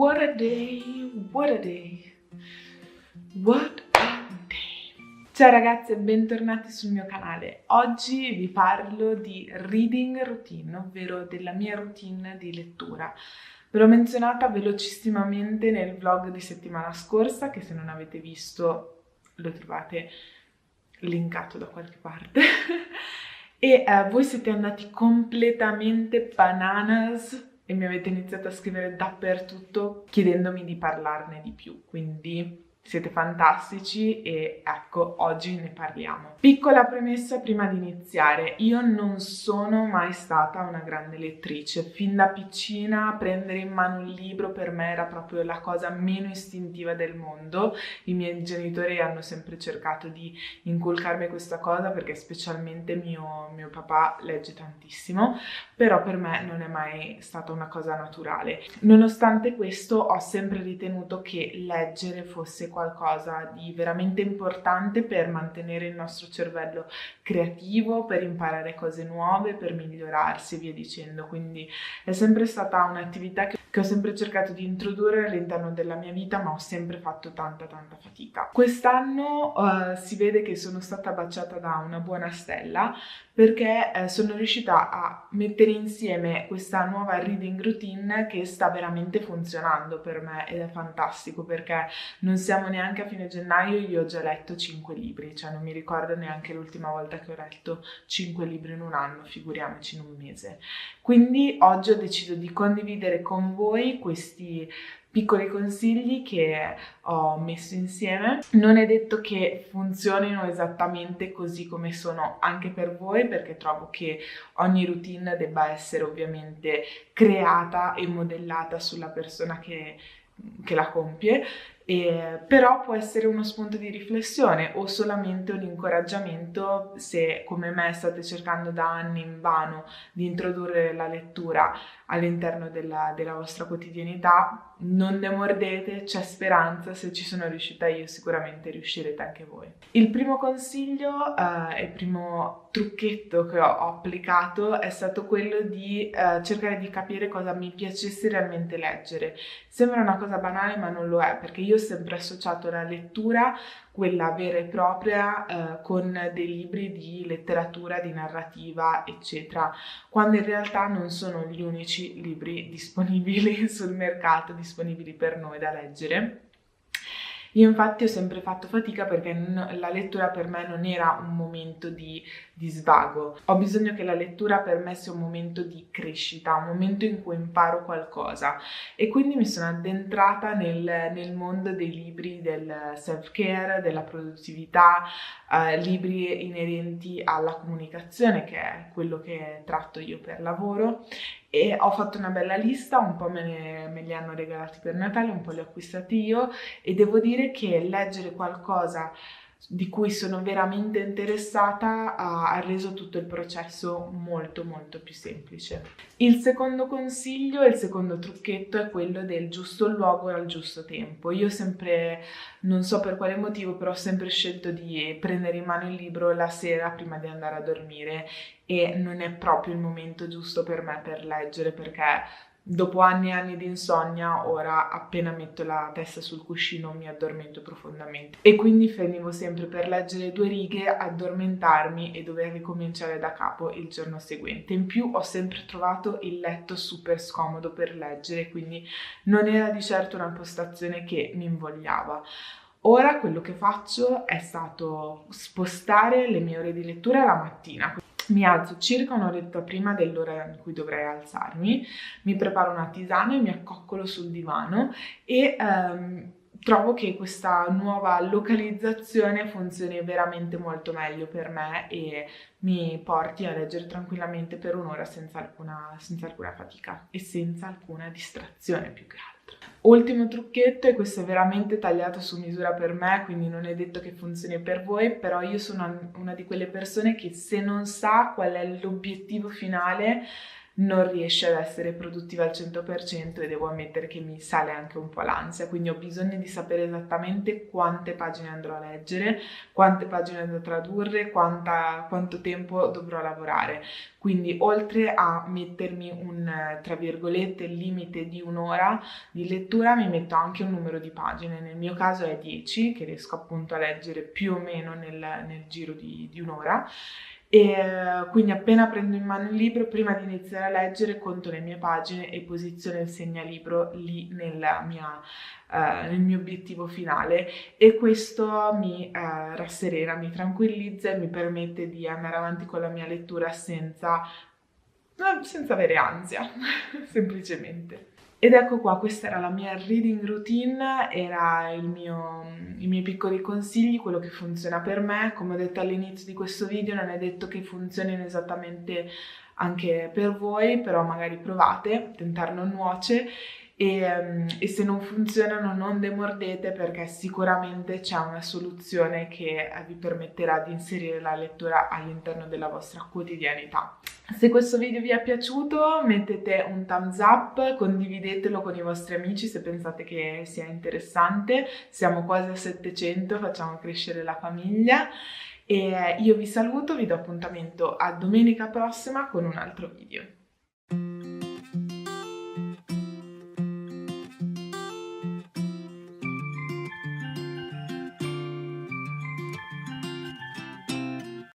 What a day, what a day, what a day. Ciao ragazzi e bentornati sul mio canale. Oggi vi parlo di reading routine, ovvero della mia routine di lettura. Ve l'ho menzionata velocissimamente nel vlog di settimana scorsa, che se non avete visto lo trovate linkato da qualche parte. E voi siete andati completamente bananas e mi avete iniziato a scrivere dappertutto chiedendomi di parlarne di più, quindi siete fantastici e ecco, oggi ne parliamo. Piccola premessa prima di iniziare: io non sono mai stata una grande lettrice. Fin da piccina prendere in mano un libro per me era proprio la cosa meno istintiva del mondo. I miei genitori hanno sempre cercato di inculcarmi questa cosa perché specialmente mio papà legge tantissimo, però per me non è mai stata una cosa naturale. Nonostante questo ho sempre ritenuto che leggere fosse qualcosa di veramente importante per mantenere il nostro cervello creativo, per imparare cose nuove, per migliorarsi e via dicendo. Quindi è sempre stata un'attività che ho sempre cercato di introdurre all'interno della mia vita, ma ho sempre fatto tanta fatica. Quest'anno si vede che sono stata baciata da una buona stella, perché sono riuscita a mettere insieme questa nuova reading routine che sta veramente funzionando per me ed è fantastico, perché non siamo neanche a fine gennaio e io ho già letto 5 libri, cioè non mi ricordo neanche l'ultima volta che ho letto 5 libri in un anno, figuriamoci in un mese. Quindi oggi ho deciso di condividere con voi questi piccoli consigli che ho messo insieme. Non è detto che funzionino esattamente così come sono anche per voi, perché trovo che ogni routine debba essere ovviamente creata e modellata sulla persona che la compie, però può essere uno spunto di riflessione o solamente un incoraggiamento se, come me, state cercando da anni invano di introdurre la lettura all'interno della vostra quotidianità. Non ne mordete, c'è speranza. Se ci sono riuscita io, sicuramente riuscirete anche voi. Il primo consiglio e il primo trucchetto che ho applicato è stato quello di cercare di capire cosa mi piacesse realmente leggere. Sembra una cosa banale, ma non lo è, perché io ho sempre associato la lettura, quella vera e propria, con dei libri di letteratura, di narrativa, eccetera, quando in realtà non sono gli unici libri disponibili sul mercato, disponibili per noi da leggere. Io infatti ho sempre fatto fatica perché la lettura per me non era un momento di svago. Ho bisogno che la lettura per me sia un momento di crescita, un momento in cui imparo qualcosa, e quindi mi sono addentrata nel mondo dei libri del self-care, della produttività, libri inerenti alla comunicazione, che è quello che tratto io per lavoro. E ho fatto una bella lista, un po' me li hanno regalati per Natale, un po' li ho acquistati io, e devo dire che leggere qualcosa di cui sono veramente interessata ha reso tutto il processo molto più semplice. Il secondo consiglio, il secondo trucchetto è quello del giusto luogo al giusto tempo. Io sempre, non so per quale motivo, però ho sempre scelto di prendere in mano il libro la sera prima di andare a dormire, e non è proprio il momento giusto per me per leggere, perché dopo anni e anni di insonnia, ora appena metto la testa sul cuscino mi addormento profondamente, e quindi finivo sempre per leggere 2 righe, addormentarmi e dover ricominciare da capo il giorno seguente. In più ho sempre trovato il letto super scomodo per leggere, quindi non era di certo una postazione che mi invogliava. Ora quello che faccio è stato spostare le mie ore di lettura la mattina. Mi alzo circa un'oretta prima dell'ora in cui dovrei alzarmi, mi preparo una tisana e mi accoccolo sul divano, e trovo che questa nuova localizzazione funzioni veramente molto meglio per me e mi porti a leggere tranquillamente per un'ora senza alcuna fatica e senza alcuna distrazione, più che altro. Ultimo trucchetto, e questo è veramente tagliato su misura per me, quindi non è detto che funzioni per voi, però io sono una di quelle persone che, se non sa qual è l'obiettivo finale, non riesce ad essere produttiva al 100% e devo ammettere che mi sale anche un po' l'ansia, quindi ho bisogno di sapere esattamente quante pagine andrò a leggere, quante pagine da tradurre, quanto tempo dovrò lavorare. Quindi oltre a mettermi un, tra virgolette, limite di un'ora di lettura, mi metto anche un numero di pagine. Nel mio caso è 10, che riesco appunto a leggere più o meno nel giro di un'ora. E quindi appena prendo in mano il libro, prima di iniziare a leggere, conto le mie pagine e posiziono il segnalibro lì nel mio obiettivo finale, e questo mi rasserena, mi tranquillizza e mi permette di andare avanti con la mia lettura senza avere ansia, semplicemente. Ed ecco qua, questa era la mia reading routine, era i miei piccoli consigli, quello che funziona per me. Come ho detto all'inizio di questo video, non è detto che funzionino esattamente anche per voi, però magari provate, tentare non nuoce. E se non funzionano non demordete, perché sicuramente c'è una soluzione che vi permetterà di inserire la lettura all'interno della vostra quotidianità. Se questo video vi è piaciuto mettete un thumbs up, condividetelo con i vostri amici se pensate che sia interessante. Siamo quasi a 700, facciamo crescere la famiglia e io vi saluto, vi do appuntamento a domenica prossima con un altro video.